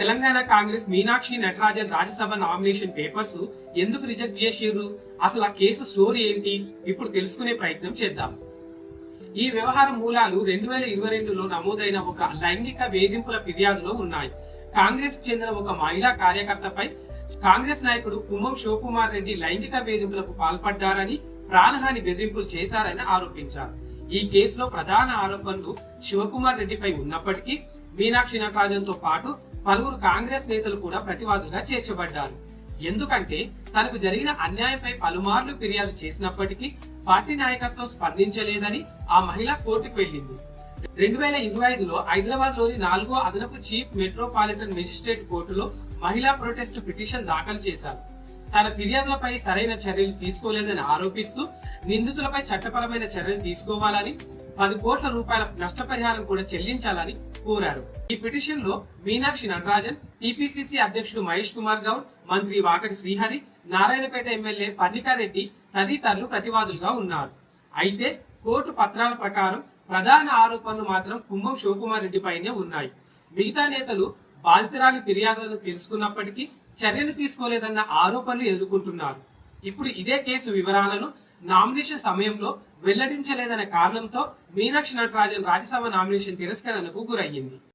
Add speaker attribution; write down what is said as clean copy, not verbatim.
Speaker 1: Telangana Congress Meenakshi Natarajan Rajya Sabha nomination papers ఎందుకు reject చేసిర్రు? అసలు ఆ కేసు స్టోరీ ఏంటి? ఇప్పుడు తెలుసుకునే ప్రయత్నం చేద్దాం. ఈ వ్యవహారం మూలాలు 2022లో నమోదైన ఒక లైంగిక వేధింపుల ఫిర్యాదులో ఉన్నాయి. కాంగ్రెస్ కు చెందిన ఒక మహిళా కార్యకర్తపై కాంగ్రెస్ నాయకుడు కుమ్మం శివకుమార్ రెడ్డి లైంగిక వేధింపులకు పాల్పడ్డారని, ప్రాణహాని బెదిరింపులు చేశారని ఆరోపించారు. ఈ కేసులో ప్రధాన ఆరోపణలు శివకుమార్ రెడ్డిపై ఉన్నప్పటికీ మీనాక్షి నటరాజన్ తో పాటు పలువురు కాంగ్రెస్ నేతలు కూడా ప్రతివాదులుగా చేర్చబడ్డారు. ఎందుకంటే తనకు జరిగిన అన్యాయంపై పలుమార్లు ఫిర్యాదు చేసినప్పటికీ పార్టీ నాయకత్వం స్పందించలేదని ఆ మహిళ కోర్టుకు వెళ్లింది. 2025లో హైదరాబాద్ లోని 4వ అదనపు చీఫ్ మెట్రోపాలిటన్ మెజిస్ట్రేట్ కోర్టులో మహిళా ప్రొటెస్ట్ పిటిషన్ దాఖలు చేశారు. తన ఫిర్యాదులపై సరైన చర్యలు తీసుకోలేదని ఆరోపిస్తూ నిందితులపై చట్టపరమైన చర్యలు తీసుకోవాలని, 10 కోట్ల రూపాయల నష్టపరిహారం కూడా చెల్లించాలని కోరారు. ఈ పిటిషన్ లో మీనాక్షి నటరాజన్, టీపీసీసీ అధ్యక్షుడు మహేష్ కుమార్ గౌడ్, మంత్రి వాకటి శ్రీహరి, నారాయణపేట ఎమ్మెల్యే పర్ణికారెడ్డి తదితరులు ప్రతివాదులుగా ఉన్నారు. అయితే కోర్టు పత్రాల ప్రకారం ప్రధాన ఆరోపణలు మాత్రం కుమ్మం శివకుమార్ రెడ్డి పైనే ఉన్నాయి. మిగతా నేతలు బాధితురాలి ఫిర్యాదులను తెలుసుకున్నప్పటికీ చర్యలు తీసుకోలేదన్న ఆరోపణలు ఎదుర్కొంటున్నారు. ఇప్పుడు ఇదే కేసు వివరాలను నామినేషన్ సమయంలో వెల్లడించలేదనే కారణంతో మీనాక్షి నటరాజన్ రాజ్యసభ నామినేషన్ తిరస్కరణకు గురయ్యింది.